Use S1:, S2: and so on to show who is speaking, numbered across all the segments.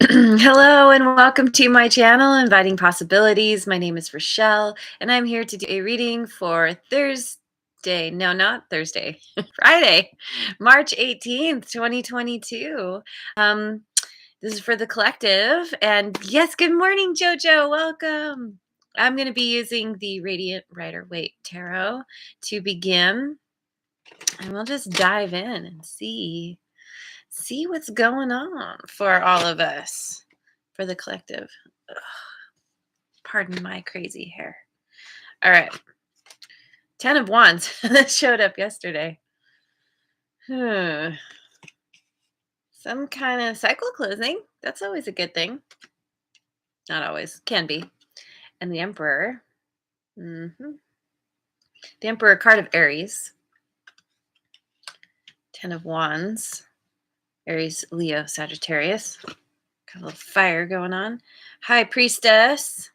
S1: Hello and welcome to my channel, Inviting Possibilities. My name is Rochelle, and I'm here to do a reading for Thursday. No, not Thursday, Friday, March 18th, 2022. Um, this is for the collective. And yes, good morning, JoJo. Welcome. I'm going to be using the Radiant Rider Waite Tarot to begin, and we'll just dive in and see what's going on for all of us, for the collective. Ugh, pardon my crazy hair. All right. 10 of Wands. That showed up yesterday. Some kind of cycle closing. That's always a good thing. Not always. Can be. And the Emperor. The Emperor, card of Aries. 10 of Wands. Aries, Leo, Sagittarius. Got a little fire going on. High Priestess.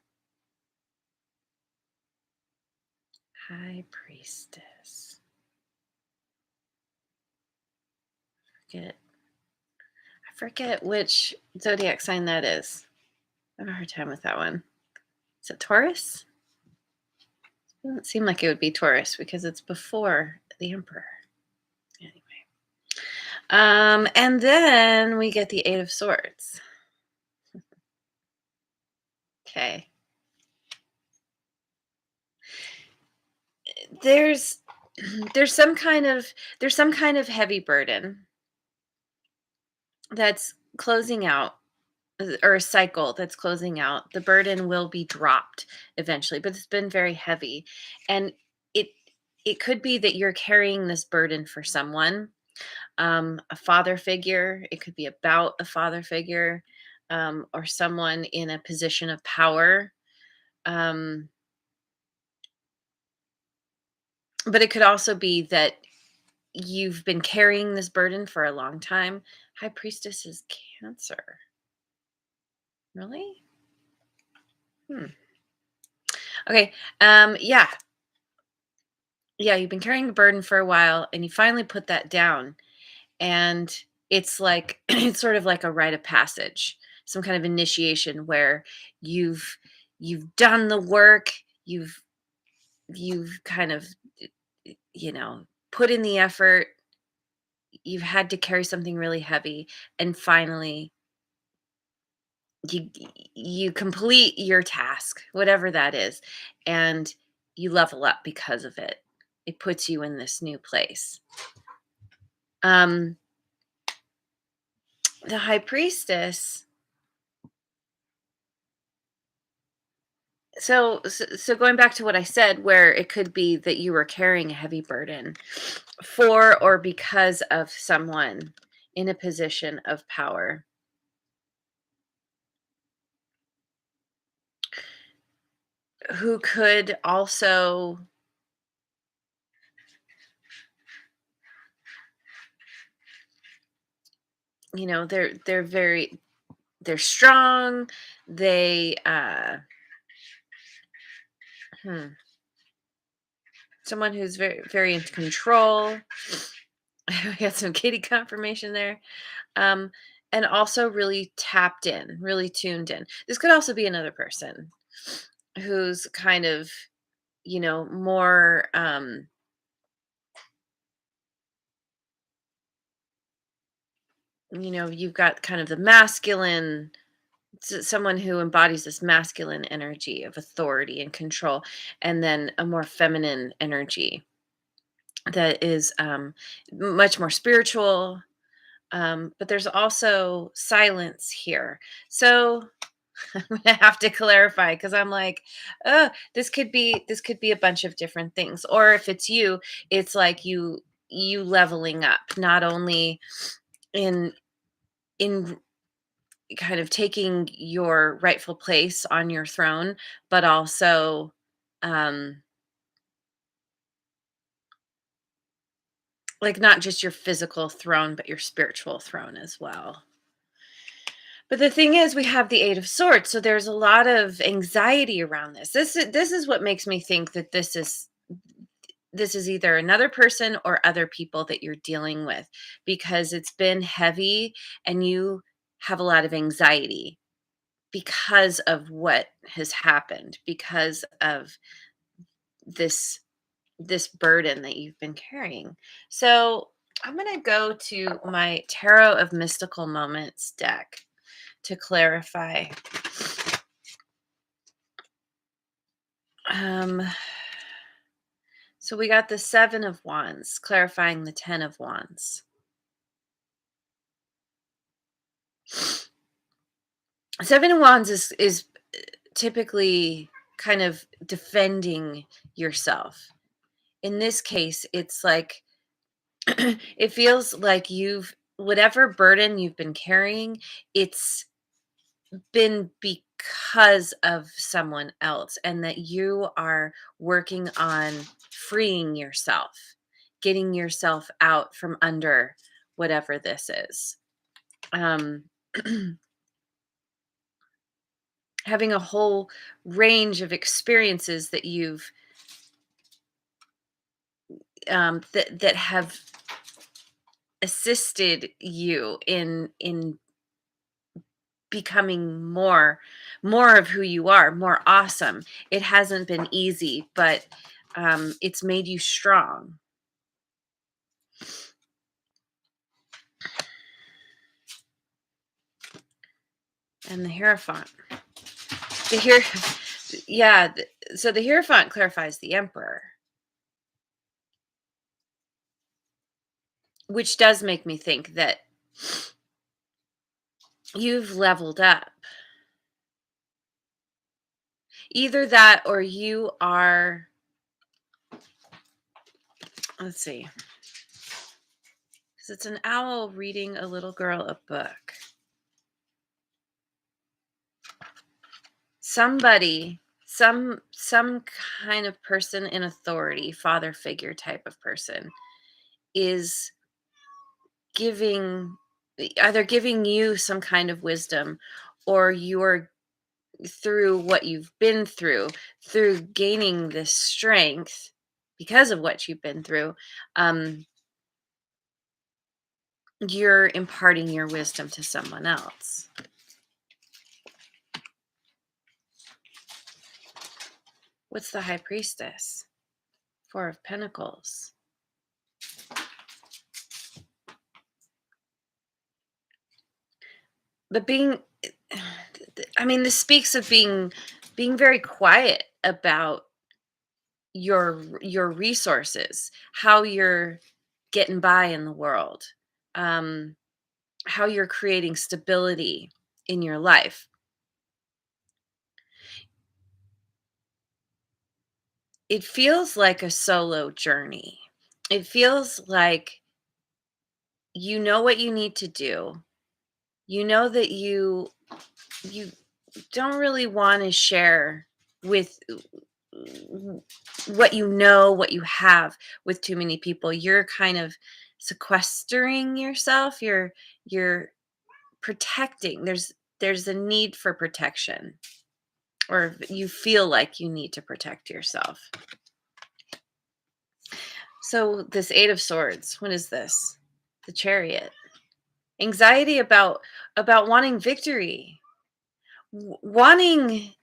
S1: High Priestess. I forget which zodiac sign that is. I have a hard time with that one. Is it Taurus? It doesn't seem like it would be Taurus because it's before the Emperor. Anyway. And then we get the Eight of Swords. Okay. There's some kind of heavy burden that's closing out, or a cycle that's closing out. The burden will be dropped eventually, but it's been very heavy. And it it could be that you're carrying this burden for someone, a father figure. It could be about a father figure, or someone in a position of power. Um, but it could also be that you've been carrying this burden for a long time. High Priestess is Cancer. Really? Okay. Yeah. Yeah, you've been carrying the burden for a while and you finally put that down. And it's like it's sort of like a rite of passage, some kind of initiation where you've done the work, you've kind of, you know, put in the effort, you've had to carry something really heavy, and finally you you complete your task, whatever that is, and you level up because of it. It puts you in this new place. Um the High Priestess. So going back to what I said, where it could be that you were carrying a heavy burden for or because of someone in a position of power who could also, they're strong. They hmm, someone who's very very in control. We got some kitty confirmation there. Um, and also really tapped in, really tuned in. This could also be another person who's kind of, more, you've got kind of the masculine, someone who embodies this masculine energy of authority and control, and then a more feminine energy that is, much more spiritual. But there's also silence here. So I'm gonna have to clarify because I'm like, oh, this could be a bunch of different things. Or if it's you, it's like you leveling up, not only in in kind of taking your rightful place on your throne, but also, um like, not just your physical throne, but your spiritual throne as well. But the thing is, we have the Eight of Swords, so there's a lot of anxiety around this. This is what makes me think that this is either another person or other people that you're dealing with, because it's been heavy, and have a lot of anxiety because of what has happened, because of this this burden that you've been carrying. So I'm going to go to my Tarot of Mystical Moments deck to clarify. Um, so we got the Seven of Wands, clarifying the Ten of Wands. Seven of Wands is typically kind of defending yourself. In this case, it's like it feels like you've whatever burden you've been carrying, it's been because of someone else, and that you are working on freeing yourself, getting yourself out from under whatever this is. Um, having a whole range of experiences that you've that have assisted you in becoming more of who you are, more awesome. It hasn't been easy, but it's made you strong. And the Hierophant. The here, yeah. So the Hierophant clarifies the Emperor, which does make me think that you've leveled up. Either that, or you are. Let's see. Because it's an owl reading a little girl a book. Somebody, some kind of person in authority, father figure type of person, is giving either giving you some kind of wisdom, or you're through what you've been through gaining this strength because of what you've been through. You're imparting your wisdom to someone else. What's the High Priestess? Four of Pentacles. But this speaks of being very quiet about your resources, how you're getting by in the world, how you're creating stability in your life. It feels like a solo journey. It feels like you know what you need to do. You know that you don't really want to share with what you know, what you have with too many people. You're kind of sequestering yourself. You're protecting. There's a need for protection, or you feel like you need to protect yourself. So this Eight of Swords, what is this? The Chariot. Anxiety about wanting victory. Wanting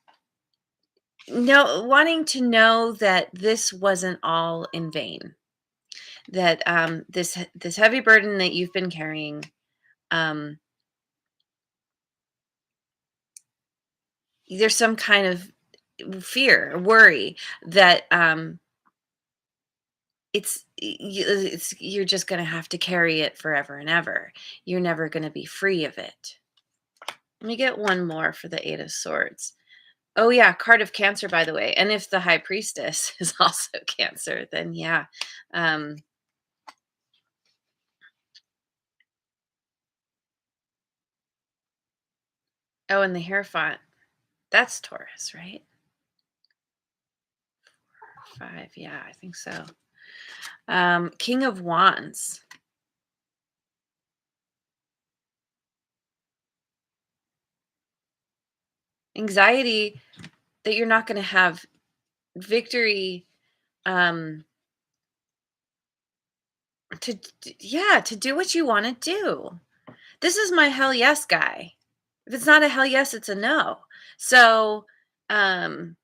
S1: wanting to know that this wasn't all in vain. That this heavy burden that you've been carrying, there's some kind of fear, worry that you're just going to have to carry it forever and ever. You're never going to be free of it. Let me get one more for the Eight of Swords. Oh yeah, card of Cancer, by the way. And if the High Priestess is also Cancer, then yeah. Oh, and the Hierophant. That's Taurus, right? 5, yeah, I think so. King of Wands. Anxiety that you're not going to have victory, um to do what you want to do. This is my hell yes guy. If it's not a hell yes, it's a no. So, um,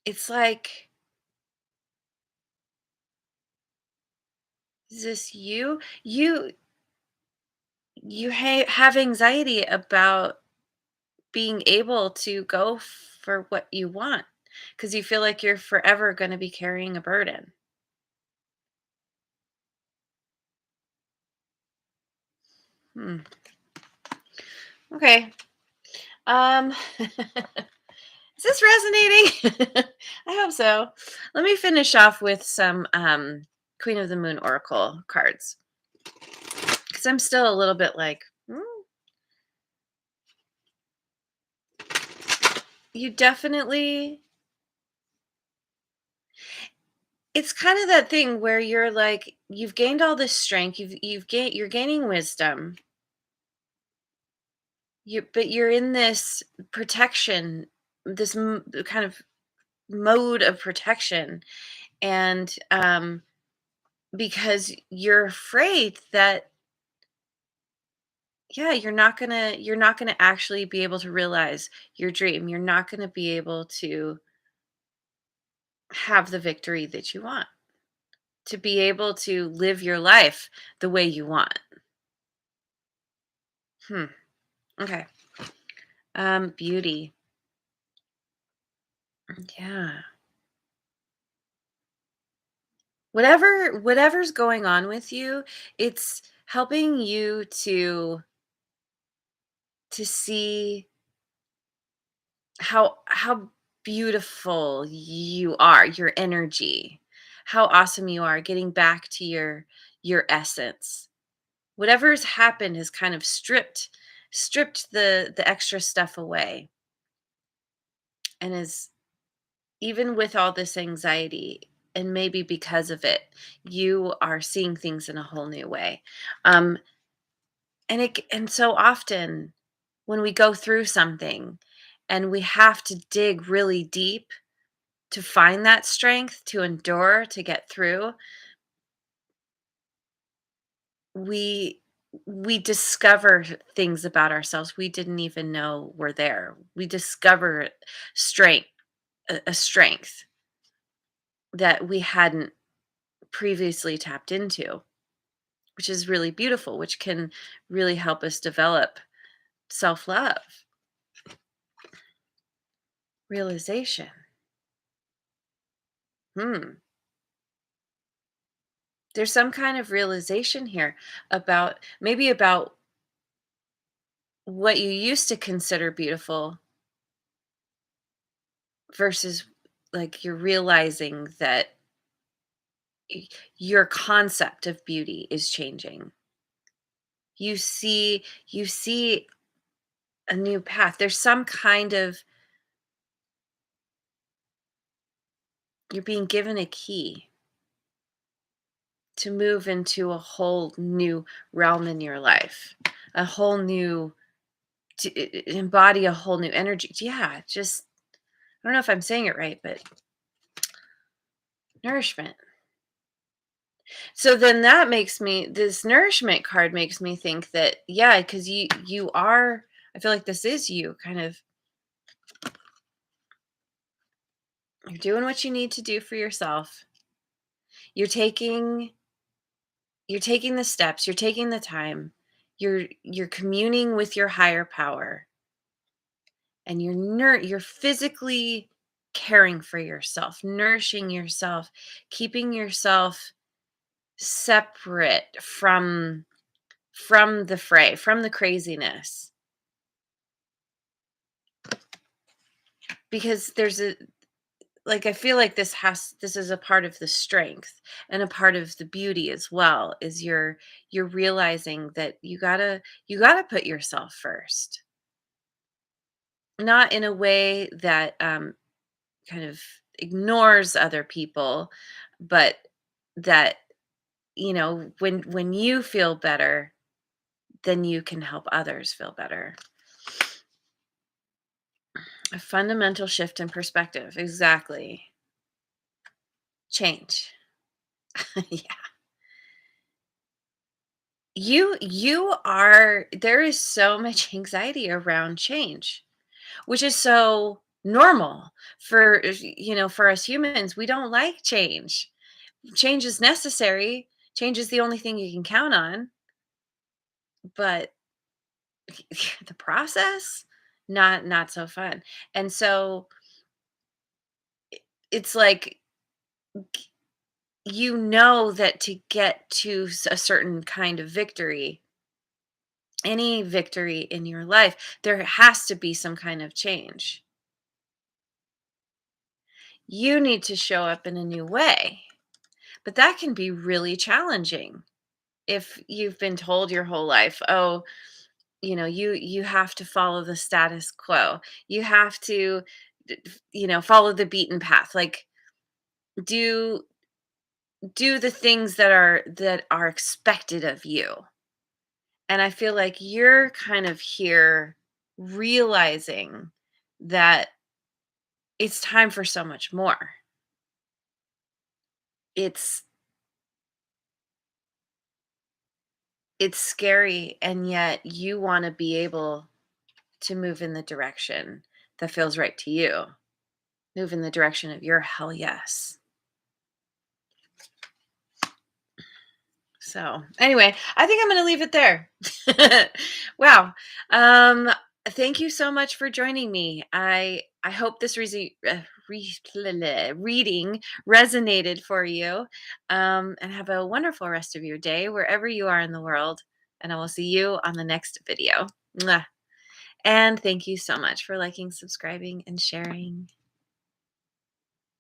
S1: it's like, is this you? You have anxiety about being able to go for what you want because you feel like you're forever going to be carrying a burden. Hmm. Okay. Is this resonating? I hope so. Let me finish off with some Queen of the Moon Oracle cards because I'm still a little bit like, you definitely, it's kind of that thing where you're like, you've gained all this strength, you're gaining wisdom, but you're in this protection, kind of mode of protection, and because you're afraid that, yeah, you're not gonna actually be able to realize your dream. You're not gonna be able to have the victory that you want, to be able to live your life the way you want. Hmm. Okay. Beauty. Yeah. Whatever's going on with you, it's helping you to see how beautiful you are, your energy, how awesome you are, getting back to your essence. Whatever's happened has kind of stripped the extra stuff away, and is, even with all this anxiety, and maybe because of it, you are seeing things in a whole new way. Um, and so often when we go through something and we have to dig really deep to find that strength to endure, to get through, we we discover things about ourselves we didn't even know were there. We discover strength, a strength that we hadn't previously tapped into, which is really beautiful, which can really help us develop self-love, realization. Hmm. There's some kind of realization here about, maybe about what you used to consider beautiful versus, like, you're realizing that y- your concept of beauty is changing. You see a new path. There's some kind of, you're being given a key to move into a whole new realm in your life, a whole new, to embody a whole new energy. Yeah, just, I don't know if I'm saying it right, but nourishment. So then that makes me, this nourishment card makes me think that, yeah, because you are, I feel like this is you kind of, you're doing what you need to do for yourself. You're taking the steps, you're taking the time. You're communing with your higher power, and you're physically caring for yourself, nourishing yourself, keeping yourself separate from the fray, from the craziness, because there's a, like, I feel like this is a part of the strength and a part of the beauty as well, is you're realizing that you gotta put yourself first, not in a way that kind of ignores other people, but that, when you feel better, then you can help others feel better. A fundamental shift in perspective, exactly. Change. Yeah. You are there is so much anxiety around change, which is so normal for for us humans. We don't like change. Change is necessary. Change is the only thing you can count on, but the process, not so fun. And so it's like, that to get to a certain kind of victory, any victory in your life, there has to be some kind of change. You need to show up in a new way. But that can be really challenging if you've been told your whole life, oh, you have to follow the status quo. You have to follow the beaten path. Like, do do the things that are expected of you. And I feel like you're kind of here realizing that it's time for so much more. It's it's scary, and yet you want to be able to move in the direction that feels right to you. Move in the direction of your hell yes. So, anyway, I think I'm going to leave it there. Wow. Um thank you so much for joining me. I hope this reading resonated for you. And have a wonderful rest of your day wherever you are in the world, and I will see you on the next video. Mwah. And thank you so much for liking, subscribing, and sharing.